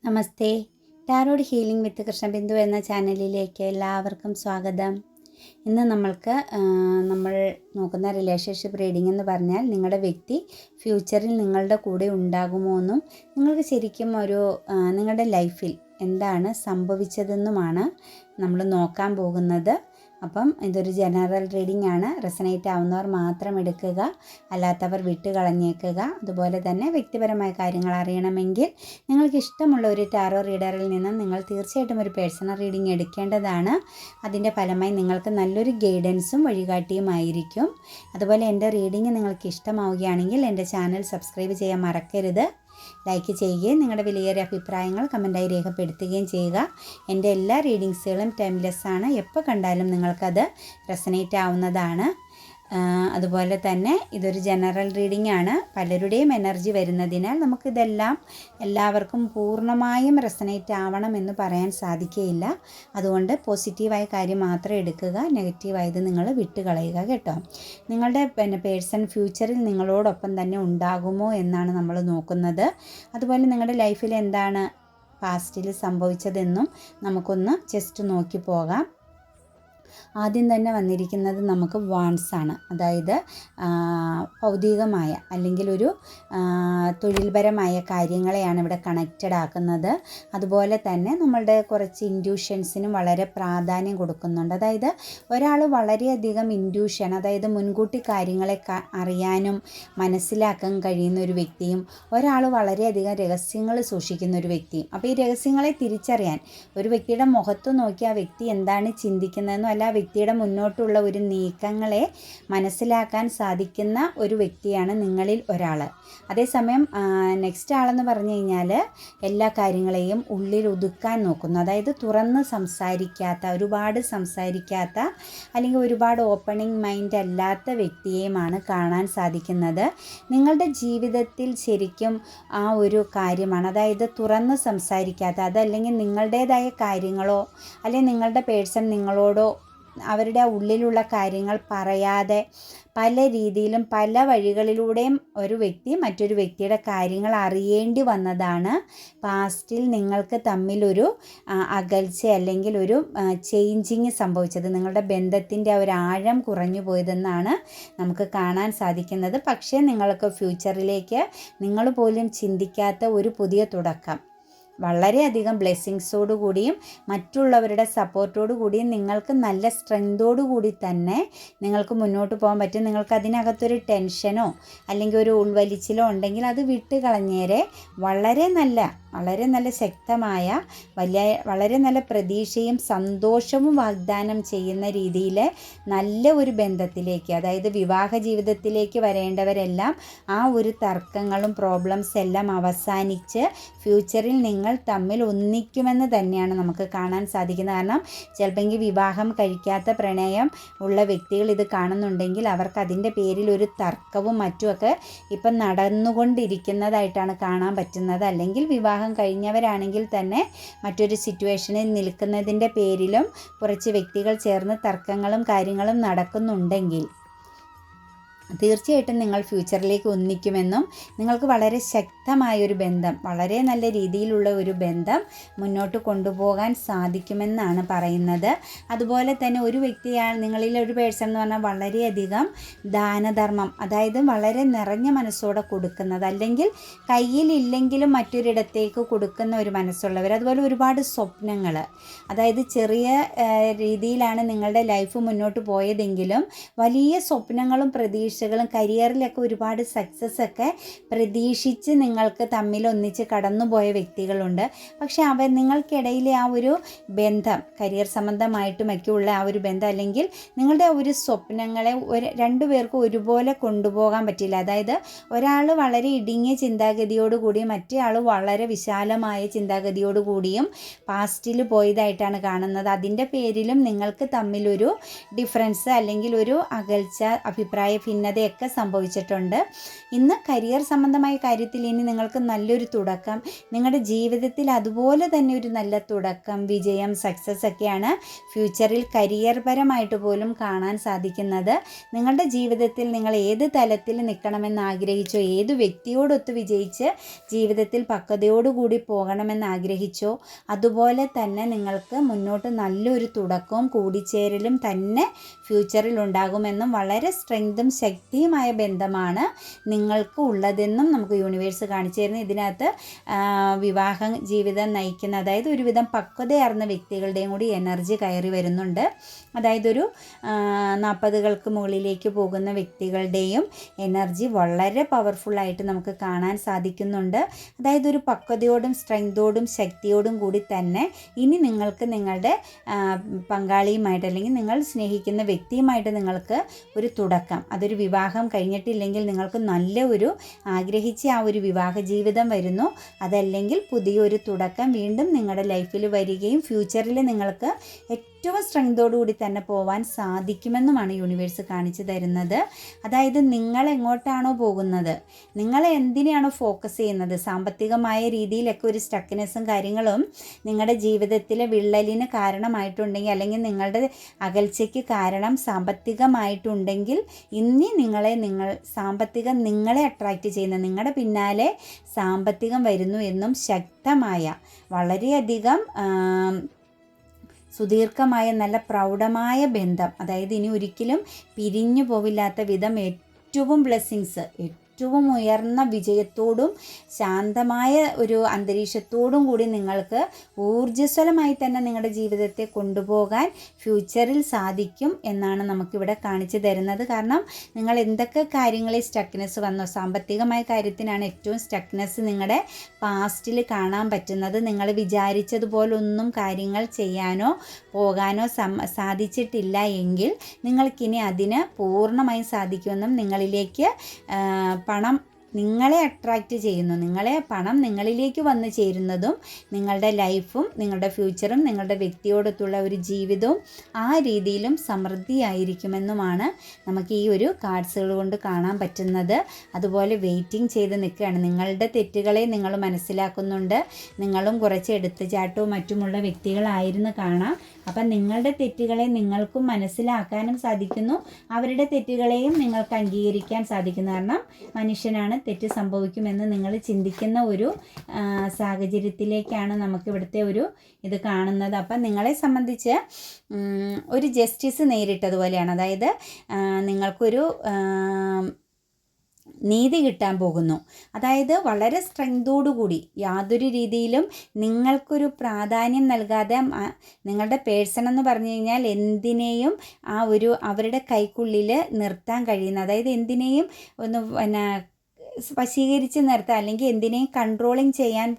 നമസ്തേ. Tarot healing വിത്ത് കൃഷ്ണബിന്ദു എന്ന ചാനലിലേക്ക് എല്ലാവർക്കും സ്വാഗതം. ഇന്ന് നമ്മൾ നോക്കുന്ന റിലേഷൻഷിപ്പ് റീഡിംഗ് എന്ന് പറഞ്ഞാൽ നിങ്ങളുടെ വ്യക്തി ഫ്യൂച്ചറിൽ നിങ്ങളുടെ കൂടെ ഉണ്ടാകുമോ എന്നും നിങ്ങൾക്ക് ശരിക്കും നിങ്ങളുടെ ലൈഫിൽ എന്താണ് സംഭവിച്ചതെന്നുമാണ് നമ്മൾ നോക്കാൻ പോകുന്നത്. അപ്പം ഇതൊരു ജനറൽ റീഡിംഗ് ആണ്. റെസനേറ്റ് ആവുന്നവർ മാത്രം എടുക്കുക, അല്ലാത്തവർ വിട്ട് കളഞ്ഞേക്കുക. അതുപോലെ തന്നെ വ്യക്തിപരമായ കാര്യങ്ങൾ അറിയണമെങ്കിൽ നിങ്ങൾക്ക് ഇഷ്ടമുള്ള ഒരു ടാറോ റീഡറിൽ നിന്ന് നിങ്ങൾ തീർച്ചയായിട്ടും ഒരു പേഴ്സണൽ റീഡിംഗ് എടുക്കേണ്ടതാണ്. അതിൻ്റെ ഫലമായി നിങ്ങൾക്ക് നല്ലൊരു ഗൈഡൻസും വഴികാട്ടിയുമായിരിക്കും. അതുപോലെ എൻ്റെ റീഡിംഗ് നിങ്ങൾക്ക് ഇഷ്ടമാവുകയാണെങ്കിൽ എൻ്റെ ചാനൽ സബ്സ്ക്രൈബ് ചെയ്യാൻ മറക്കരുത്. ലൈക്ക് ചെയ്യുകയും നിങ്ങളുടെ വിലയേറിയ അഭിപ്രായങ്ങൾ കമൻറ്റായി രേഖപ്പെടുത്തുകയും ചെയ്യുക. എൻ്റെ എല്ലാ റീഡിങ്സുകളും ടൈംലെസ് ആണ്. എപ്പോൾ കണ്ടാലും നിങ്ങൾക്കത് റെസനേറ്റ് ആവുന്നതാണ്. അതുപോലെ തന്നെ ഇതൊരു ജനറൽ റീഡിംഗ് ആണ്. പലരുടെയും എനർജി വരുന്നതിനാൽ നമുക്കിതെല്ലാം എല്ലാവർക്കും പൂർണ്ണമായും റെസനേറ്റ് ആവണമെന്ന് പറയാൻ സാധിക്കുകയില്ല. അതുകൊണ്ട് പോസിറ്റീവായ കാര്യം മാത്രം എടുക്കുക, നെഗറ്റീവായത് നിങ്ങൾ വിട്ടുകളയുക കേട്ടോ. നിങ്ങളുടെ പേഴ്സൺ ഫ്യൂച്ചറിൽ നിങ്ങളോടൊപ്പം തന്നെ ഉണ്ടാകുമോ എന്നാണ് നമ്മൾ നോക്കുന്നത്. അതുപോലെ നിങ്ങളുടെ ലൈഫിൽ എന്താണ് പാസ്റ്റിൽ സംഭവിച്ചതെന്നും നമുക്കൊന്ന് ജസ്റ്റ് നോക്കി പോകാം. ആദ്യം തന്നെ വന്നിരിക്കുന്നത് നമുക്ക് വാൺസ് ആണ്. അതായത് ഭൗതികമായ അല്ലെങ്കിൽ ഒരു തൊഴിൽപരമായ കാര്യങ്ങളെയാണ് ഇവിടെ കണക്റ്റഡ് ആക്കുന്നത്. അതുപോലെ തന്നെ നമ്മളുടെ കുറച്ച് ഇൻറ്റ്യൂഷൻസിനും വളരെ പ്രാധാന്യം കൊടുക്കുന്നുണ്ട്. അതായത് ഒരാൾ വളരെയധികം ഇൻറ്റ്യൂഷൻ, അതായത് മുൻകൂട്ടി കാര്യങ്ങളെ അറിയാനും മനസ്സിലാക്കാൻ കഴിയുന്ന ഒരു വ്യക്തിയും ഒരാൾ വളരെയധികം രഹസ്യങ്ങൾ സൂക്ഷിക്കുന്ന ഒരു വ്യക്തിയും. അപ്പോൾ ഈ രഹസ്യങ്ങളെ തിരിച്ചറിയാൻ ഒരു വ്യക്തിയുടെ മുഖത്ത് നോക്കി ആ വ്യക്തി എന്താണ് ചിന്തിക്കുന്നതെന്നും അല്ല വ്യക്തിയുടെ മുന്നോട്ടുള്ള ഒരു നീക്കങ്ങളെ മനസ്സിലാക്കാൻ സാധിക്കുന്ന ഒരു വ്യക്തിയാണ് നിങ്ങളിൽ ഒരാൾ. അതേസമയം നെക്സ്റ്റ് ആളെന്ന് പറഞ്ഞു കഴിഞ്ഞാൽ എല്ലാ കാര്യങ്ങളെയും ഉള്ളിൽ ഒതുക്കാൻ നോക്കുന്നു. അതായത് തുറന്ന് ഒരുപാട് സംസാരിക്കാത്ത അല്ലെങ്കിൽ ഒരുപാട് ഓപ്പണിംഗ് മൈൻഡ് അല്ലാത്ത വ്യക്തിയെയുമാണ് കാണാൻ സാധിക്കുന്നത്. നിങ്ങളുടെ ജീവിതത്തിൽ ശരിക്കും ആ ഒരു കാര്യമാണ്, അതായത് തുറന്ന് സംസാരിക്കാത്ത, അതല്ലെങ്കിൽ നിങ്ങളുടേതായ കാര്യങ്ങളോ അല്ലെങ്കിൽ നിങ്ങളുടെ പേഴ്സൺ നിങ്ങളോടോ അവരുടെ ഉള്ളിലുള്ള കാര്യങ്ങൾ പറയാതെ പല രീതിയിലും പല വഴികളിലൂടെയും ഒരു വ്യക്തി മറ്റൊരു വ്യക്തിയുടെ കാര്യങ്ങൾ അറിയേണ്ടി വന്നതാണ് പാസ്റ്റിൽ നിങ്ങൾക്ക് തമ്മിലൊരു അകൽച്ച അല്ലെങ്കിൽ ഒരു ചേഞ്ചിങ് സംഭവിച്ചത്. നിങ്ങളുടെ ബന്ധത്തിൻ്റെ ഒരു ആഴം കുറഞ്ഞു പോയതെന്നാണ് നമുക്ക് കാണാൻ സാധിക്കുന്നത്. പക്ഷേ നിങ്ങൾക്ക് ഫ്യൂച്ചറിലേക്ക് നിങ്ങൾ പോലും ചിന്തിക്കാത്ത ഒരു പുതിയ തുടക്കം, വളരെയധികം ബ്ലെസ്സിങ്സോടു കൂടിയും മറ്റുള്ളവരുടെ സപ്പോർട്ടോടു കൂടിയും നിങ്ങൾക്ക് നല്ല സ്ട്രെങ്തോടു കൂടി തന്നെ നിങ്ങൾക്ക് മുന്നോട്ട് പോകാൻ പറ്റും. നിങ്ങൾക്ക് അതിനകത്തൊരു ടെൻഷനോ അല്ലെങ്കിൽ ഒരു ഉൾവലിച്ചിലോ ഉണ്ടെങ്കിൽ അത് വിട്ട് കളഞ്ഞേരെ വളരെ നല്ല ശക്തമായ വളരെ നല്ല പ്രതീക്ഷയും സന്തോഷവും വാഗ്ദാനം ചെയ്യുന്ന രീതിയിൽ നല്ല ഒരു ബന്ധത്തിലേക്ക്, അതായത് വിവാഹ ജീവിതത്തിലേക്ക് വരേണ്ടവരെല്ലാം ആ ഒരു തർക്കങ്ങളും പ്രോബ്ലംസ് എല്ലാം അവസാനിച്ച് ഫ്യൂച്ചറിൽ നിങ്ങൾ തമ്മിൽ ഒന്നിക്കുമെന്ന് തന്നെയാണ് നമുക്ക് കാണാൻ സാധിക്കുന്നത്. കാരണം ചിലപ്പോൾ വിവാഹം കഴിക്കാത്ത പ്രണയം ഉള്ള വ്യക്തികൾ ഇത് കാണുന്നുണ്ടെങ്കിൽ അവർക്ക് അതിൻ്റെ പേരിൽ ഒരു തർക്കവും മറ്റുമൊക്കെ ഇപ്പം നടന്നുകൊണ്ടിരിക്കുന്നതായിട്ടാണ് കാണാൻ പറ്റുന്നത്. അല്ലെങ്കിൽ വിവാഹം കഴിഞ്ഞവരാണെങ്കിൽ തന്നെ മറ്റൊരു സിറ്റുവേഷനിൽ നിൽക്കുന്നതിൻ്റെ പേരിലും കുറച്ച് വ്യക്തികൾ ചേർന്ന് തർക്കങ്ങളും കാര്യങ്ങളും നടക്കുന്നുണ്ടെങ്കിൽ തീർച്ചയായിട്ടും നിങ്ങൾ ഫ്യൂച്ചറിലേക്ക് ഒന്നിക്കുമെന്നും നിങ്ങൾക്ക് വളരെ ശക്തമായൊരു ബന്ധം, വളരെ നല്ല രീതിയിലുള്ള ഒരു ബന്ധം മുന്നോട്ട് കൊണ്ടുപോകാൻ സാധിക്കുമെന്നാണ് പറയുന്നത്. അതുപോലെ തന്നെ ഒരു വ്യക്തിയാണ് നിങ്ങളിൽ ഒരു പേഴ്സൺ എന്ന് പറഞ്ഞാൽ വളരെയധികം ദാനധർമ്മം, അതായത് വളരെ നിറഞ്ഞ മനസ്സോടെ കൊടുക്കുന്നത്, അല്ലെങ്കിൽ കയ്യിലില്ലെങ്കിലും മറ്റൊരിടത്തേക്ക് കൊടുക്കുന്ന ഒരു മനസ്സുള്ളവർ. അതുപോലെ ഒരുപാട് സ്വപ്നങ്ങൾ, അതായത് ചെറിയ രീതിയിലാണ് നിങ്ങളുടെ ലൈഫ് മുന്നോട്ട് പോയതെങ്കിലും വലിയ സ്വപ്നങ്ങളും പ്രതീക്ഷകളും കരിയറിലൊക്കെ ഒരുപാട് സക്സസ് ഒക്കെ പ്രതീക്ഷിച്ച് നിങ്ങൾക്ക് തമ്മിൽ ഒന്നിച്ച് കടന്നുപോയ വ്യക്തികളുണ്ട്. പക്ഷേ നിങ്ങൾക്കിടയിലെ ആ ഒരു ബന്ധം, കരിയർ സംബന്ധമായിട്ടുമൊക്കെയുള്ള ആ ഒരു ബന്ധം, അല്ലെങ്കിൽ നിങ്ങളുടെ ഒരു സ്വപ്നങ്ങളെ രണ്ടുപേർക്കും ഒരുപോലെ കൊണ്ടുപോകാൻ പറ്റില്ല. അതായത് ഒരാൾ വളരെ ഇടുങ്ങിയ ചിന്താഗതിയോടുകൂടി മറ്റേ ആൾ വളരെ വിശാലമായ ചിന്താഗതിയോടുകൂടിയും പാസ്റ്റിൽ പോയതായിട്ടാണ് കാണുന്നത്. അതിൻ്റെ പേരിലും നിങ്ങൾക്ക് തമ്മിലൊരു ഡിഫറൻസ് അല്ലെങ്കിൽ ഒരു അകൽച്ച, അഭിപ്രായ ഭിന്നതയൊക്കെ സംഭവിച്ചിട്ടുണ്ട്. ഇന്ന് കരിയർ സംബന്ധമായ കാര്യത്തിൽ ഇനി നിങ്ങൾക്ക് നല്ലൊരു തുടക്കം, നിങ്ങളുടെ ജീവിതത്തിൽ അതുപോലെ തന്നെ ഒരു നല്ല തുടക്കം, വിജയം, സക്സസ് ഒക്കെയാണ് ഫ്യൂച്ചറിൽ കരിയർ പരമായിട്ട് പോലും കാണാൻ സാധിക്കുന്നത്. നിങ്ങളുടെ ജീവിതത്തിൽ നിങ്ങൾ ഏത് തലത്തിൽ നിൽക്കണമെന്ന് ആഗ്രഹിച്ചോ, ഏത് വ്യക്തിയോടൊത്ത് വിജയിച്ച് ജീവിതത്തിൽ പക്വതയോടുകൂടി പോകണമെന്ന് ആഗ്രഹിച്ചോ, അതുപോലെ തന്നെ നിങ്ങൾക്ക് മുന്നോട്ട് നല്ലൊരു തുടക്കവും കൂടിച്ചേരലും തന്നെ ഫ്യൂച്ചറിൽ ഉണ്ടാകുമെന്നും വളരെ സ്ട്രെങ്തും ശക്തിയുമായ ബന്ധമാണ് നിങ്ങൾക്ക് ഉള്ളതെന്നും നമുക്ക് യൂണിവേഴ്സ് കാണിച്ചു തരുന്നു. ഇതിനകത്ത് വിവാഹ ജീവിതം നയിക്കുന്ന, അതായത് ഒരുവിധം പക്വതയാർന്ന വ്യക്തികളുടെയും കൂടി എനർജി കയറി വരുന്നുണ്ട്. അതായത് ഒരു 40കൾക്ക് മുകളിലേക്ക് പോകുന്ന വ്യക്തികളുടെയും എനർജി വളരെ പവർഫുള്ളായിട്ട് നമുക്ക് കാണാൻ സാധിക്കുന്നുണ്ട്. അതായത് ഒരു പക്വതയോടും സ്ട്രെങ്തോടും ശക്തിയോടും കൂടി തന്നെ ഇനി നിങ്ങൾക്ക് നിങ്ങളുടെ പങ്കാളിയുമായിട്ട് അല്ലെങ്കിൽ നിങ്ങൾ സ്നേഹിക്കുന്ന വ്യക്തിയുമായിട്ട് നിങ്ങൾക്ക് ഒരു തുടക്കം, അതൊരു വിവാഹം കഴിഞ്ഞിട്ടില്ലെങ്കിൽ നിങ്ങൾക്ക് നല്ല ഒരു ആഗ്രഹിച്ച ആ ഒരു വിവാഹ ജീവിതം വരുന്നു. അതല്ലെങ്കിൽ പുതിയൊരു തുടക്കം വീണ്ടും നിങ്ങളുടെ ലൈഫിൽ വരികയും ഫ്യൂച്ചറിൽ നിങ്ങൾക്ക് ഏറ്റവും സ്ട്രെങ്തോടുകൂടി തന്നെ പോവാൻ സാധിക്കുമെന്നുമാണ് യൂണിവേഴ്സ് കാണിച്ചു തരുന്നത്. അതായത് നിങ്ങൾ എങ്ങോട്ടാണോ പോകുന്നത്, നിങ്ങൾ എന്തിനെയാണോ ഫോക്കസ് ചെയ്യുന്നത്, സാമ്പത്തികമായ രീതിയിലൊക്കെ ഒരു സ്റ്റക്നെസ്സും കാര്യങ്ങളും നിങ്ങളുടെ ജീവിതത്തിലെ വിള്ളലിന് കാരണമായിട്ടുണ്ടെങ്കിൽ, അല്ലെങ്കിൽ നിങ്ങളുടെ അകൽച്ചയ്ക്ക് കാരണം സാമ്പത്തികമായിട്ടുണ്ടെങ്കിൽ, ഇനി സാമ്പത്തികം നിങ്ങളെ അട്രാക്റ്റ് ചെയ്യുന്ന, നിങ്ങളുടെ പിന്നാലെ സാമ്പത്തികം വരുന്നു എന്നും ശക്തമായ, വളരെയധികം സുദീർഘമായ നല്ല പ്രൗഢമായ ബന്ധം, അതായത് ഇനി ഒരിക്കലും പിരിഞ്ഞു പോവില്ലാത്ത വിധം ഏറ്റവും ബ്ലെസ്സിങ്സ്, ഏറ്റവും ഉയർന്ന വിജയത്തോടും ശാന്തമായ ഒരു അന്തരീക്ഷത്തോടും കൂടി നിങ്ങൾക്ക് ഊർജ്ജസ്വലമായി തന്നെ നിങ്ങളുടെ ജീവിതത്തെ കൊണ്ടുപോകാൻ ഫ്യൂച്ചറിൽ സാധിക്കും എന്നാണ് നമുക്കിവിടെ കാണിച്ചു തരുന്നത്. കാരണം നിങ്ങൾ എന്തൊക്കെ കാര്യങ്ങളിൽ സ്റ്റക്നെസ് വന്നോ, സാമ്പത്തികമായ കാര്യത്തിനാണ് ഏറ്റവും സ്റ്റക്നെസ് നിങ്ങളുടെ പാസ്റ്റിൽ കാണാൻ പറ്റുന്നത്. നിങ്ങൾ വിചാരിച്ചതുപോലൊന്നും കാര്യങ്ങൾ ചെയ്യാനോ പോകാനോ സാധിച്ചിട്ടില്ല എങ്കിൽ നിങ്ങൾക്കിനി അതിന് പൂർണ്ണമായും സാധിക്കുമെന്നും, നിങ്ങളിലേക്ക് പണം നിങ്ങളെ അട്രാക്റ്റ് ചെയ്യുന്നു, പണം നിങ്ങളിലേക്ക് വന്നു ചേരുന്നതും നിങ്ങളുടെ ലൈഫും നിങ്ങളുടെ ഫ്യൂച്ചറും നിങ്ങളുടെ വ്യക്തിയോടൊത്തുള്ള ഒരു ജീവിതവും ആ രീതിയിലും സമൃദ്ധിയായിരിക്കുമെന്നുമാണ് നമുക്ക് ഈ ഒരു കാർഡ്സുകൾ കൊണ്ട് കാണാൻ പറ്റുന്നത്. അതുപോലെ വെയിറ്റിംഗ് ചെയ്ത് നിൽക്കുകയാണ്. നിങ്ങളുടെ തെറ്റുകളെ നിങ്ങൾ മനസ്സിലാക്കുന്നുണ്ട്. നിങ്ങളും കുറച്ച് എടുത്തുചാട്ടവും മറ്റുമുള്ള വ്യക്തികളായിരുന്നു കാണാം. അപ്പം നിങ്ങളുടെ തെറ്റുകളെ നിങ്ങൾക്കും മനസ്സിലാക്കാനും സാധിക്കുന്നു, അവരുടെ തെറ്റുകളെയും നിങ്ങൾക്ക് അംഗീകരിക്കാൻ സാധിക്കുന്നു. കാരണം മനുഷ്യനാണ്, തെറ്റ് സംഭവിക്കുമെന്ന് നിങ്ങൾ ചിന്തിക്കുന്ന ഒരു സാഹചര്യത്തിലേക്കാണ് നമുക്കിവിടുത്തെ ഒരു ഇത് കാണുന്നത്. അപ്പം നിങ്ങളെ സംബന്ധിച്ച് ഒരു ജസ്റ്റിസ് നേരിട്ടതുപോലെയാണ്. അതായത് നിങ്ങൾക്കൊരു നീതി കിട്ടാൻ പോകുന്നു. അതായത് വളരെ സ്ട്രെങ്തോടുകൂടി, യാതൊരു രീതിയിലും നിങ്ങൾക്കൊരു പ്രാധാന്യം നൽകാതെ, നിങ്ങളുടെ പേഴ്സൺ എന്ന് പറഞ്ഞു കഴിഞ്ഞാൽ എന്തിനേയും അവരുടെ കൈക്കുള്ളിൽ നിർത്താൻ കഴിയുന്ന, അതായത് എന്തിനേയും ഒന്ന് വശീകരിച്ച് നിർത്താൻ, അല്ലെങ്കിൽ എന്തിനേയും കൺട്രോളിങ് ചെയ്യാൻ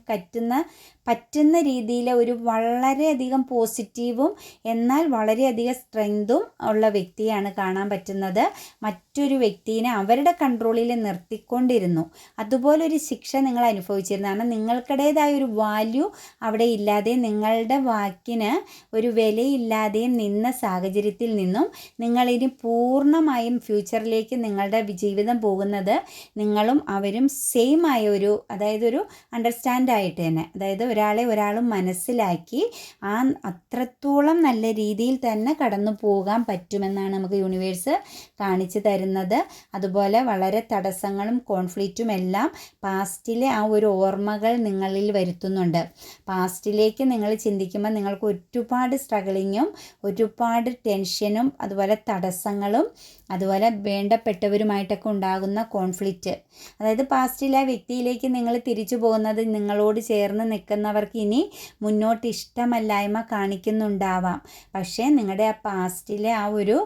പറ്റുന്ന രീതിയിൽ ഒരു വളരെയധികം പോസിറ്റീവും എന്നാൽ വളരെയധികം സ്ട്രെങ്തും ഉള്ള വ്യക്തിയാണ് കാണാൻ പറ്റുന്നത്. മറ്റൊരു വ്യക്തിയെ അവരുടെ കൺട്രോളിൽ നിർത്തിക്കൊണ്ടിരുന്നു. അതുപോലൊരു ശിക്ഷ നിങ്ങൾ അനുഭവിച്ചിരുന്നു. കാരണം നിങ്ങൾക്കിടേതായ ഒരു വാല്യൂ അവിടെ ഇല്ലാതെ, നിങ്ങളുടെ വാക്കിന് ഒരു വിലയില്ലാതെയും നിന്ന സാഹചര്യത്തിൽ നിന്നും നിങ്ങളിനി പൂർണ്ണമായും ഫ്യൂച്ചറിലേക്ക് നിങ്ങളുടെ ജീവിതം പോകുന്നത് നിങ്ങളും അവരും സെയിം ആയ അതായത് ഒരു അണ്ടർസ്റ്റാൻഡ് ആയിട്ട് തന്നെ, അതായത് ഒരാളും മനസ്സിലാക്കി അത്രത്തോളം നല്ല രീതിയിൽ തന്നെ കടന്നു പോകാൻ പറ്റുമെന്നാണ് നമുക്ക് യൂണിവേഴ്സ് കാണിച്ചു തരുന്നത്. അതുപോലെ വളരെ തടസ്സങ്ങളും കോൺഫ്ലിക്റ്റും എല്ലാം പാസ്റ്റിലെ ആ ഒരു ഓർമ്മകൾ നിങ്ങളിൽ വരുത്തുന്നുണ്ട്. പാസ്റ്റിലേക്ക് നിങ്ങൾ ചിന്തിക്കുമ്പോൾ നിങ്ങൾക്ക് ഒരുപാട് സ്ട്രഗിളിങ്ങും ഒരുപാട് ടെൻഷനും അതുപോലെ തടസ്സങ്ങളും അതുപോലെ വേണ്ടപ്പെട്ടവരുമായിട്ടൊക്കെ ഉണ്ടാകുന്ന കോൺഫ്ലിക്റ്റ്, അതായത് പാസ്റ്റിലെ ആ വ്യക്തിയിലേക്ക് നിങ്ങൾ തിരിച്ചു പോകുന്നത് നിങ്ങളോട് ചേർന്ന് നിൽക്കുന്നവർക്ക് ഇനി മുന്നോട്ട് ഇഷ്ടമല്ലായ്മ കാണിക്കുന്നുണ്ടാവാം. പക്ഷേ നിങ്ങളുടെ ആ പാസ്റ്റിലെ ആ ഒരു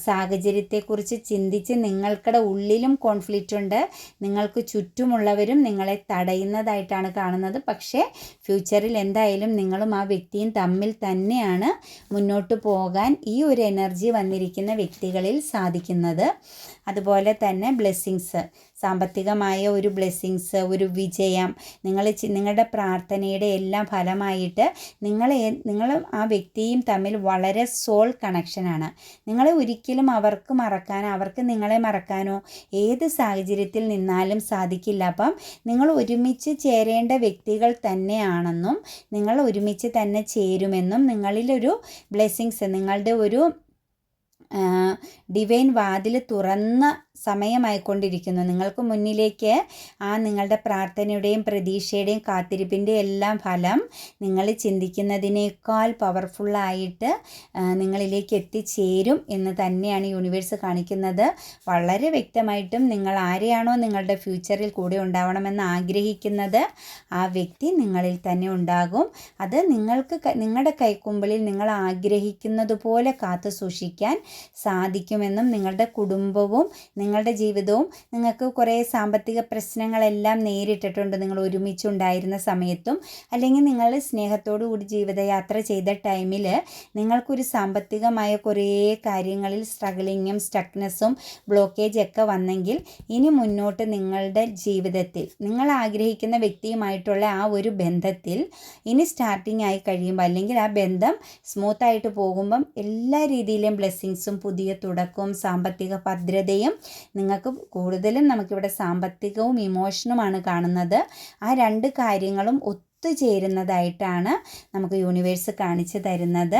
സാഹചര്യത്തെക്കുറിച്ച് ചിന്തിച്ച് നിങ്ങൾക്കിടെ ഉള്ളിലും കോൺഫ്ലിക്റ്റ് ഉണ്ട്, നിങ്ങൾക്ക് ചുറ്റുമുള്ളവരും നിങ്ങളെ തടയുന്നതായിട്ടാണ് കാണുന്നത്. പക്ഷേ ഫ്യൂച്ചറിൽ എന്തായാലും നിങ്ങളും ആ വ്യക്തിയും തമ്മിൽ തന്നെയാണ് മുന്നോട്ട് പോകാൻ ഈ ഒരു എനർജി വന്നിരിക്കുന്ന വ്യക്തികളിൽ സാധിക്കുന്നത്. അതുപോലെ തന്നെ ബ്ലെസ്സിങ്സ്, സാമ്പത്തികമായ ഒരു ബ്ലെസ്സിങ്സ്, ഒരു വിജയം, നിങ്ങളുടെ പ്രാർത്ഥനയുടെ എല്ലാം ഫലമായിട്ട് നിങ്ങളും ആ വ്യക്തിയും തമ്മിൽ വളരെ സോൾ കണക്ഷനാണ്. നിങ്ങളെ ഒരിക്കലും അവർക്ക് മറക്കാനോ അവർക്ക് നിങ്ങളെ മറക്കാനോ ഏത് സാഹചര്യത്തിൽ നിന്നാലും സാധിക്കില്ല. അപ്പം നിങ്ങൾ ഒരുമിച്ച് ചേരേണ്ട വ്യക്തികൾ തന്നെയാണെന്നും നിങ്ങൾ ഒരുമിച്ച് തന്നെ ചേരുമെന്നും നിങ്ങളിലൊരു ബ്ലെസ്സിങ്സ്, നിങ്ങളുടെ ഒരു ഡിവൈൻ വാതിൽ തുറന്ന സമയമായിക്കൊണ്ടിരിക്കുന്നു. നിങ്ങൾക്ക് മുന്നിലേക്ക് ആ നിങ്ങളുടെ പ്രാർത്ഥനയുടെയും പ്രതീക്ഷയുടെയും കാത്തിരിപ്പിൻ്റെ എല്ലാം ഫലം നിങ്ങൾ ചിന്തിക്കുന്നതിനേക്കാൾ പവർഫുള്ളായിട്ട് നിങ്ങളിലേക്ക് എത്തിച്ചേരും എന്ന് തന്നെയാണ് യൂണിവേഴ്സ് കാണിക്കുന്നത്. വളരെ വ്യക്തമായിട്ടും നിങ്ങൾ ആരെയാണോ നിങ്ങളുടെ ഫ്യൂച്ചറിൽ കൂടെ ഉണ്ടാവണമെന്ന് ആഗ്രഹിക്കുന്നത് ആ വ്യക്തി നിങ്ങളിൽ തന്നെ ഉണ്ടാകും. അത് നിങ്ങളുടെ കൈക്കുമ്പിളിൽ നിങ്ങൾ ആഗ്രഹിക്കുന്നത് പോലെ കാത്തു സൂക്ഷിക്കാൻ സാധിക്കുമെന്നും നിങ്ങളുടെ കുടുംബവും നിങ്ങളുടെ ജീവിതവും, നിങ്ങൾക്ക് കുറേ സാമ്പത്തിക പ്രശ്നങ്ങളെല്ലാം നേരിട്ടിട്ടുണ്ട് നിങ്ങൾ ഒരുമിച്ചുണ്ടായിരുന്ന സമയത്തും, അല്ലെങ്കിൽ നിങ്ങൾ സ്നേഹത്തോടു കൂടി ജീവിതയാത്ര ചെയ്ത ടൈമിൽ നിങ്ങൾക്കൊരു സാമ്പത്തികമായ കുറേ കാര്യങ്ങളിൽ സ്ട്രഗിളിങ്ങും സ്റ്റക്നെസ്സും ബ്ലോക്കേജൊക്കെ വന്നെങ്കിൽ ഇനി മുന്നോട്ട് നിങ്ങളുടെ ജീവിതത്തിൽ നിങ്ങൾ ആഗ്രഹിക്കുന്ന വ്യക്തിയുമായിട്ടുള്ള ആ ഒരു ബന്ധത്തിൽ ഇനി സ്റ്റാർട്ടിങ് ആയി കഴിയുമ്പോൾ, അല്ലെങ്കിൽ ആ ബന്ധം സ്മൂത്തായിട്ട് പോകുമ്പം എല്ലാ രീതിയിലും ബ്ലെസ്സിങ്സും പുതിയ തുടക്കവും സാമ്പത്തിക ഭദ്രതയും നിങ്ങൾക്ക് കൂടുതലും നമുക്കിവിടെ സാമ്പത്തികവും ഇമോഷനുമാണ് കാണുന്നത്. ആ രണ്ട് കാര്യങ്ങളും ഒത്തുചേരുന്നതായിട്ടാണ് നമുക്ക് യൂണിവേഴ്സ് കാണിച്ചു തരുന്നത്.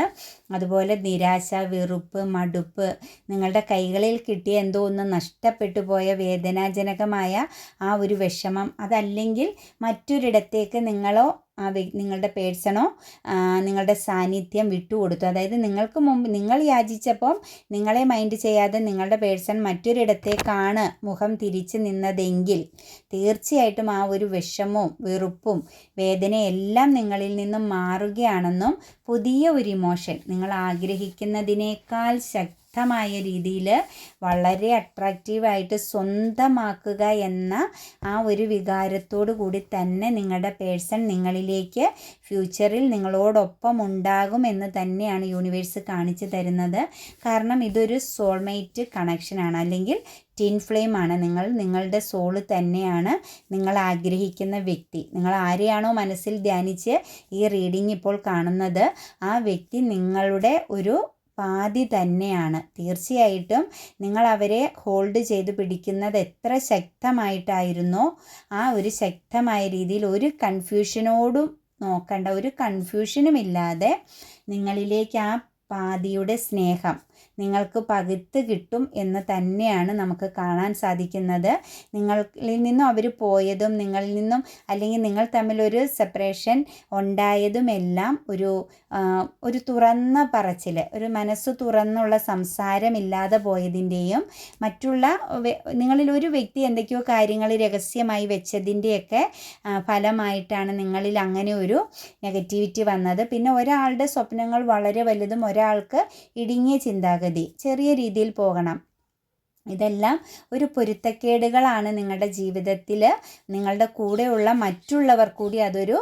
അതുപോലെ നിരാശ, വെറുപ്പ്, മടുപ്പ്, നിങ്ങളുടെ കൈകളിൽ കിട്ടിയ എന്തോ ഒന്ന് നഷ്ടപ്പെട്ടു പോയ വേദനാജനകമായ ആ ഒരു വിഷമം, അതല്ലെങ്കിൽ മറ്റൊരിടത്തേക്ക് നിങ്ങളോ നിങ്ങളുടെ പേഴ്സണോ നിങ്ങളുടെ സാന്നിധ്യം വിട്ടുകൊടുത്തു. അതായത് നിങ്ങൾക്ക് മുമ്പ് നിങ്ങൾ യാചിച്ചപ്പം നിങ്ങളെ മൈൻഡ് ചെയ്യാതെ നിങ്ങളുടെ പേഴ്സൺ മറ്റൊരിടത്തേക്കാണ് മുഖം തിരിച്ച് നിന്നതെങ്കിൽ തീർച്ചയായിട്ടും ആ ഒരു വിഷമവും വെറുപ്പും വേദനയെല്ലാം നിങ്ങളിൽ നിന്നും മാറുകയാണെന്നും പുതിയ ഒരു ഇമോഷൻ നിങ്ങൾ ആഗ്രഹിക്കുന്നതിനേക്കാൾ ശക്തമായ രീതിയിൽ വളരെ അട്രാക്റ്റീവായിട്ട് സ്വന്തമാക്കുക എന്ന ആ ഒരു വികാരത്തോടു കൂടി തന്നെ നിങ്ങളുടെ പേഴ്സൺ നിങ്ങളിലേക്ക് ഫ്യൂച്ചറിൽ നിങ്ങളോടൊപ്പം ഉണ്ടാകും എന്ന് തന്നെയാണ് യൂണിവേഴ്സ് കാണിച്ചു തരുന്നത്. കാരണം ഇതൊരു സോൾമേറ്റ് കണക്ഷനാണ്, അല്ലെങ്കിൽ ട്വിൻ ഫ്ലെയിം ആണ്. നിങ്ങളുടെ സോള് തന്നെയാണ് നിങ്ങൾ ആഗ്രഹിക്കുന്ന വ്യക്തി. നിങ്ങൾ ആരെയാണോ മനസ്സിൽ ധ്യാനിച്ച് ഈ റീഡിംഗ് ഇപ്പോൾ കാണുന്നത് ആ വ്യക്തി നിങ്ങളുടെ ഒരു പാതി തന്നെയാണ്. തീർച്ചയായിട്ടും നിങ്ങൾ അവരെ ഹോൾഡ് ചെയ്ത് പിടിക്കുന്നത് എത്ര ശക്തമായിട്ടായിരുന്നോ ആ ഒരു ശക്തമായ രീതിയിൽ ഒരു കൺഫ്യൂഷനോടും നോക്കണ്ട, ഒരു കൺഫ്യൂഷനുമില്ലാതെ നിങ്ങളിലേക്ക് ആ പാതിയുടെ സ്നേഹം നിങ്ങൾക്ക് പകുത്ത് കിട്ടും എന്ന് തന്നെയാണ് നമുക്ക് കാണാൻ സാധിക്കുന്നത്. നിങ്ങളിൽ നിന്നും അവർ പോയതും നിങ്ങളിൽ നിന്നും, അല്ലെങ്കിൽ നിങ്ങൾ തമ്മിലൊരു സെപ്പറേഷൻ ഉണ്ടായതുമെല്ലാം ഒരു തുറന്ന പറച്ചിൽ, ഒരു മനസ്സ് തുറന്നുള്ള സംസാരമില്ലാതെ പോയതിൻ്റെയും മറ്റുള്ള നിങ്ങളിൽ ഒരു വ്യക്തി എന്തൊക്കെയോ കാര്യങ്ങൾ രഹസ്യമായി വെച്ചതിൻ്റെയൊക്കെ ഫലമായിട്ടാണ് നിങ്ങളിൽ അങ്ങനെ ഒരു നെഗറ്റിവിറ്റി വന്നത്. പിന്നെ ഒരാളുടെ സ്വപ്നങ്ങൾ വളരെ വലുതും ഒരാൾക്ക് ഇടുങ്ങിയ ചിന്താഗതി, ചെറിയ രീതിയിൽ പോകണം. ഇതെല്ലാം ഒരു പൊരുത്തക്കേടുകളാണ് നിങ്ങളുടെ ജീവിതത്തിൽ. നിങ്ങളുടെ കൂടെയുള്ള മറ്റുള്ളവർ കൂടി അതൊരു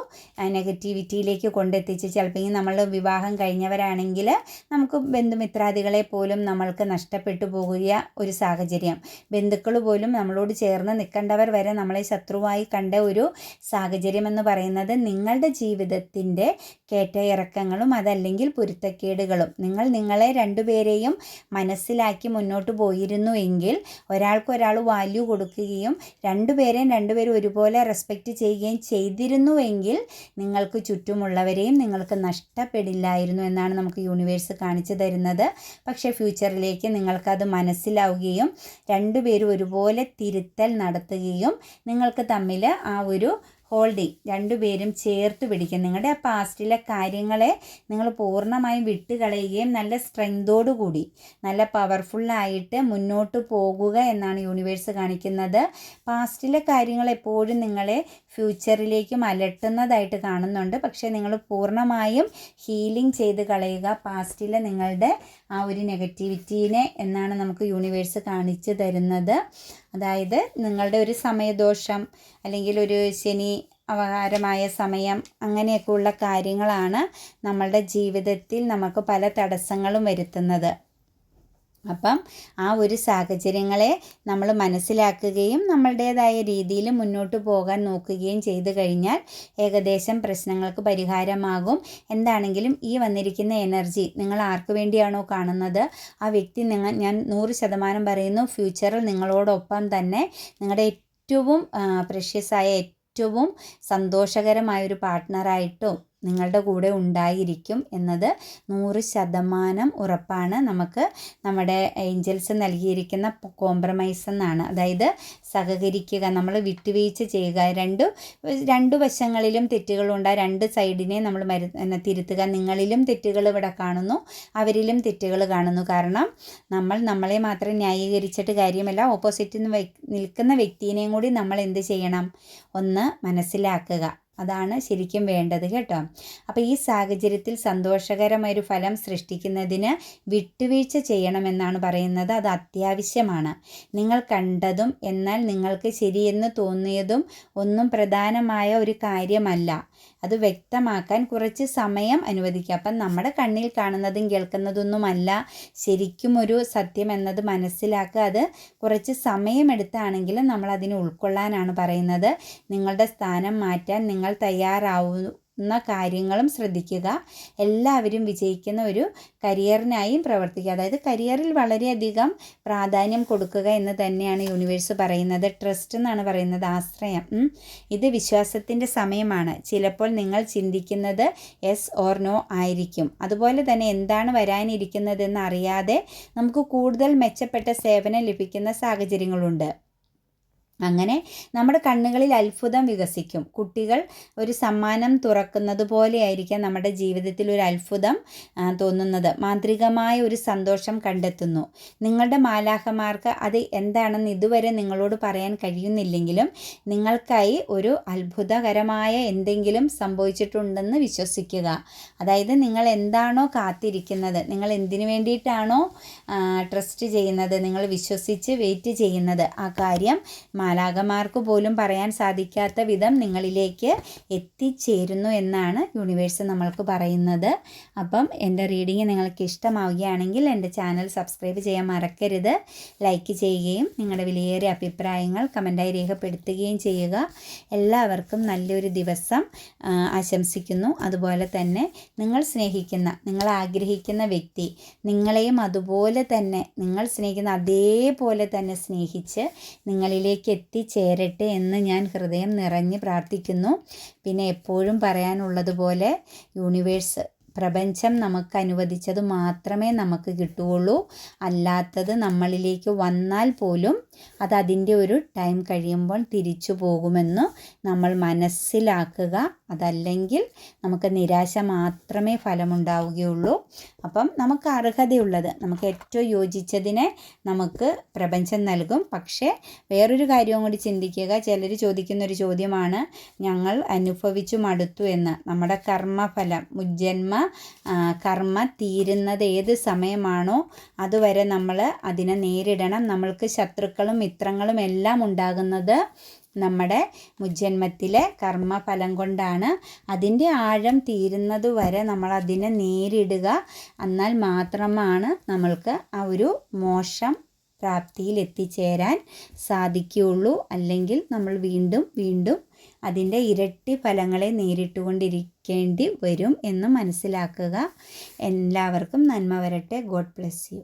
നെഗറ്റിവിറ്റിയിലേക്ക് കൊണ്ടെത്തിച്ച്, ചിലപ്പോൾ നമ്മൾ വിവാഹം കഴിഞ്ഞവരാണെങ്കിൽ നമുക്ക് ബന്ധുമിത്രാദികളെ പോലും നമ്മൾക്ക് നഷ്ടപ്പെട്ടു പോകുക ഒരു സാഹചര്യം, ബന്ധുക്കൾ പോലും നമ്മളോട് ചേർന്ന് നിൽക്കേണ്ടവർ വരെ നമ്മളെ ശത്രുവായി കണ്ട ഒരു സാഹചര്യം എന്ന് പറയുന്നത് നിങ്ങളുടെ ജീവിതത്തിൻ്റെ കയറ്റയിറക്കങ്ങളും അതല്ലെങ്കിൽ പൊരുത്തക്കേടുകളും. നിങ്ങളെ രണ്ടുപേരെയും മനസ്സിലാക്കി മുന്നോട്ട് പോയിരുന്നു എങ്കിൽ, ഒരാൾക്കൊരാൾ വാല്യൂ കൊടുക്കുകയും രണ്ടുപേരും ഒരുപോലെ റെസ്പെക്റ്റ് ചെയ്യുകയും ചെയ്തിരുന്നുവെങ്കിൽ നിങ്ങൾക്ക് ചുറ്റുമുള്ളവരെയും നിങ്ങൾക്ക് നഷ്ടപ്പെടില്ലായിരുന്നു എന്നാണ് നമുക്ക് യൂണിവേഴ്സ് കാണിച്ചു തരുന്നത്. പക്ഷേ ഫ്യൂച്ചറിലേക്ക് നിങ്ങൾക്കത് മനസ്സിലാവുകയും രണ്ടുപേരും ഒരുപോലെ തിരുത്തൽ നടത്തുകയും നിങ്ങൾക്ക് തമ്മിൽ ആ ഒരു ഹോൾഡിങ് രണ്ടുപേരും ചേർത്ത് പിടിക്കും. നിങ്ങളുടെ ആ പാസ്റ്റിലെ കാര്യങ്ങളെ നിങ്ങൾ പൂർണ്ണമായും വിട്ടുകളയുകയും നല്ല സ്ട്രെങ്തോടുകൂടി നല്ല പവർഫുള്ളായിട്ട് മുന്നോട്ട് പോകുക എന്നാണ് യൂണിവേഴ്സ് കാണിക്കുന്നത്. പാസ്റ്റിലെ കാര്യങ്ങൾ എപ്പോഴും നിങ്ങളെ ഫ്യൂച്ചറിലേക്കും അലട്ടുന്നതായിട്ട് കാണുന്നുണ്ട്. പക്ഷേ നിങ്ങൾ പൂർണ്ണമായും ഹീലിംഗ് ചെയ്ത് കളയുക പാസ്റ്റിലെ നിങ്ങളുടെ ആ ഒരു നെഗറ്റിവിറ്റീനെ എന്നാണ് നമുക്ക് യൂണിവേഴ്സ് കാണിച്ചു തരുന്നത്. അതായത് നിങ്ങളുടെ ഒരു സമയദോഷം അല്ലെങ്കിൽ ഒരു ശനി അവഹാരമായ സമയം അങ്ങനെയൊക്കെയുള്ള കാര്യങ്ങളാണ് നമ്മളുടെ ജീവിതത്തിൽ നമുക്ക് പല തടസ്സങ്ങളും വരുത്തുന്നത്. അപ്പം ആ ഒരു സാഹചര്യങ്ങളെ നമ്മൾ മനസ്സിലാക്കുകയും നമ്മളുടേതായ രീതിയിൽ മുന്നോട്ട് പോകാൻ നോക്കുകയും ചെയ്തു കഴിഞ്ഞാൽ ഏകദേശം പ്രശ്നങ്ങൾക്ക് പരിഹാരമാകും. എന്താണെങ്കിലും ഈ വന്നിരിക്കുന്ന എനർജി നിങ്ങൾ ആർക്ക് വേണ്ടിയാണോ കാണുന്നത് ആ വ്യക്തി ഞാൻ 100% പറയുന്നു, ഫ്യൂച്ചറിൽ നിങ്ങളോടൊപ്പം തന്നെ നിങ്ങളുടെ ഏറ്റവും പ്രഷ്യസായ ഏറ്റവും സന്തോഷകരമായൊരു പാർട്ട്ണറായിട്ടും നിങ്ങളുടെ കൂടെ ഉണ്ടായിരിക്കും എന്നത് 100% ഉറപ്പാണ്. നമുക്ക് നമ്മുടെ ഏഞ്ചൽസ് നൽകിയിരിക്കുന്ന കോംപ്രമൈസ് എന്നാണ്, അതായത് സഹകരിക്കുക, നമ്മൾ വിട്ടുവീഴ്ച ചെയ്യുക. രണ്ട് വശങ്ങളിലും തെറ്റുകളുണ്ട്, രണ്ട് സൈഡിനെ നമ്മൾ തിരുത്തുക. നിങ്ങളിലും തെറ്റുകൾ ഇവിടെ കാണുന്നു, അവരിലും തെറ്റുകൾ കാണുന്നു. കാരണം നമ്മളെ മാത്രം ന്യായീകരിച്ചിട്ട് കാര്യമല്ല, ഓപ്പോസിറ്റിൽ നിൽക്കുന്ന വ്യക്തിയെയും കൂടി നമ്മൾ എന്ത് ചെയ്യണം, ഒന്ന് മനസ്സിലാക്കുക. അതാണ് ശരിക്കും വേണ്ടത് കേട്ടോ. അപ്പോൾ ഈ സാഹചര്യത്തിൽ സന്തോഷകരമായൊരു ഫലം സൃഷ്ടിക്കുന്നതിന് വിട്ടുവീഴ്ച ചെയ്യണമെന്നാണ് പറയുന്നത്. അത് അത്യാവശ്യമാണ്. നിങ്ങൾ കണ്ടതും എന്നാൽ നിങ്ങൾക്ക് ശരിയെന്ന് തോന്നിയതും ഒന്നും പ്രധാനമായ ഒരു കാര്യമല്ല. അത് വ്യക്തമാക്കാൻ കുറച്ച് സമയം അനുവദിക്കുക. അപ്പം നമ്മുടെ കണ്ണിൽ കാണുന്നതും കേൾക്കുന്നതൊന്നുമല്ല ശരിക്കും ഒരു സത്യം എന്നത് മനസ്സിലാക്കുക. അത് കുറച്ച് സമയമെടുത്താണെങ്കിലും നമ്മൾ അതിനെ ഉൾക്കൊള്ളാനാണ് പറയുന്നത്. നിങ്ങളുടെ സ്ഥാനം മാറ്റാൻ നിങ്ങൾ തയ്യാറാവുന്ന കാര്യങ്ങളും ശ്രദ്ധിക്കുക. എല്ലാവരും വിജയിക്കുന്ന ഒരു കരിയറിനായും പ്രവർത്തിക്കുക. അതായത് കരിയറിൽ വളരെയധികം പ്രാധാന്യം കൊടുക്കുക എന്ന് തന്നെയാണ് യൂണിവേഴ്സ് പറയുന്നത്. ട്രസ്റ്റ് എന്നാണ് പറയുന്നത്, ആശ്രയം. ഇത് വിശ്വാസത്തിൻ്റെ സമയമാണ്. ചിലപ്പോൾ നിങ്ങൾ ചിന്തിക്കുന്നത് യെസ് ഓർ നോ ആയിരിക്കും. അതുപോലെ തന്നെ എന്താണ് വരാനിരിക്കുന്നതെന്ന് അറിയാതെ നമുക്ക് കൂടുതൽ മെച്ചപ്പെട്ട സേവനം ലഭിക്കുന്ന സാഹചര്യങ്ങളുണ്ട്. അങ്ങനെ നമ്മുടെ കണ്ണുകളിൽ അത്ഭുതം വികസിക്കും. കുട്ടികൾ ഒരു സമ്മാനം തുറക്കുന്നത് പോലെയായിരിക്കാം നമ്മുടെ ജീവിതത്തിൽ ഒരു അത്ഭുതം തോന്നുന്നത്. മാന്ത്രികമായ ഒരു സന്തോഷം കണ്ടെത്തുന്നു. നിങ്ങളുടെ മാലാഖമാർക്ക് അത് എന്താണെന്ന് ഇതുവരെ നിങ്ങളോട് പറയാൻ കഴിയുന്നില്ലെങ്കിലും നിങ്ങൾക്കായി ഒരു അത്ഭുതകരമായ എന്തെങ്കിലും സംഭവിച്ചിട്ടുണ്ടെന്ന് വിശ്വസിക്കുക. അതായത് നിങ്ങൾ എന്താണോ കാത്തിരിക്കുന്നത്, നിങ്ങൾ എന്തിനു വേണ്ടിയിട്ടാണോ ട്രസ്റ്റ് ചെയ്യുന്നത്, നിങ്ങൾ വിശ്വസിച്ച് വെയിറ്റ് ചെയ്യുന്നത്, ആ കാര്യം മാലാഖമാർക്ക് പോലും പറയാൻ സാധിക്കാത്ത വിധം നിങ്ങളിലേക്ക് എത്തിച്ചേരുന്നു എന്നാണ് യൂണിവേഴ്സ് നമ്മൾക്ക് പറയുന്നത്. അപ്പം എൻ്റെ റീഡിങ് നിങ്ങൾക്ക് ഇഷ്ടമാവുകയാണെങ്കിൽ എൻ്റെ ചാനൽ സബ്സ്ക്രൈബ് ചെയ്യാൻ മറക്കരുത്. ലൈക്ക് ചെയ്യുകയും നിങ്ങളുടെ വിലയേറിയ അഭിപ്രായങ്ങൾ കമൻറ്റായി രേഖപ്പെടുത്തുകയും ചെയ്യുക. എല്ലാവർക്കും നല്ലൊരു ദിവസം ആശംസിക്കുന്നു. അതുപോലെ തന്നെ നിങ്ങൾ സ്നേഹിക്കുന്ന, നിങ്ങൾ ആഗ്രഹിക്കുന്ന വ്യക്തി നിങ്ങളെയും അതുപോലെ തന്നെ നിങ്ങൾ സ്നേഹിക്കുന്ന അതേപോലെ തന്നെ സ്നേഹിച്ച് നിങ്ങളിലേക്ക് എത്തിച്ചേരട്ടെ എന്ന് ഞാൻ ഹൃദയം നിറഞ്ഞ് പ്രാർത്ഥിക്കുന്നു. പിന്നെ എപ്പോഴും പറയാനുള്ളതുപോലെ യൂണിവേഴ്സ്, പ്രപഞ്ചം നമുക്ക് അനുവദിച്ചത് മാത്രമേ നമുക്ക് കിട്ടുകയുള്ളൂ. അല്ലാത്തത് നമ്മളിലേക്ക് വന്നാൽ പോലും അത് അതിൻ്റെ ഒരു ടൈം കഴിയുമ്പോൾ തിരിച്ചു പോകുമെന്ന് നമ്മൾ മനസ്സിലാക്കുക. അതല്ലെങ്കിൽ നമുക്ക് നിരാശ മാത്രമേ ഫലമുണ്ടാവുകയുള്ളൂ. അപ്പം നമുക്ക് അർഹതയുള്ളത്, നമുക്ക് ഏറ്റവും യോജിച്ചതിനെ നമുക്ക് പ്രപഞ്ചം നൽകും. പക്ഷേ വേറൊരു കാര്യവും കൂടി ചിന്തിക്കുക. ചിലർ ചോദിക്കുന്നൊരു ചോദ്യമാണ്, ഞങ്ങൾ അനുഭവിച്ചു മടുത്തു എന്ന്. നമ്മുടെ കർമ്മഫലം, മുജ്ജന്മ കർമ്മ തീരുന്നത് ഏത് സമയമാണോ അതുവരെ നമ്മൾ അതിനെ നേരിടണം. നമ്മൾക്ക് ശത്രുക്കളും മിത്രങ്ങളും എല്ലാം ഉണ്ടാകുന്നത് നമ്മുടെ മുജ്ജന്മത്തിലെ കർമ്മഫലം കൊണ്ടാണ്. അതിൻ്റെ ആഴം തീരുന്നത് വരെ നമ്മൾ അതിനെ നേരിടുക. എന്നാൽ മാത്രമാണ് നമ്മൾക്ക് ആ ഒരു മോക്ഷം പ്രാപ്തിയിൽ എത്തിച്ചേരാൻ സാധിക്കുകയുള്ളൂ. അല്ലെങ്കിൽ നമ്മൾ വീണ്ടും വീണ്ടും അതിൻ്റെ ഇരട്ടി ഫലങ്ങളെ നേരിട്ടുകൊണ്ടിരിക്കേണ്ടി വരും എന്ന് മനസ്സിലാക്കുക. എല്ലാവർക്കും നന്മ വരട്ടെ. God bless you.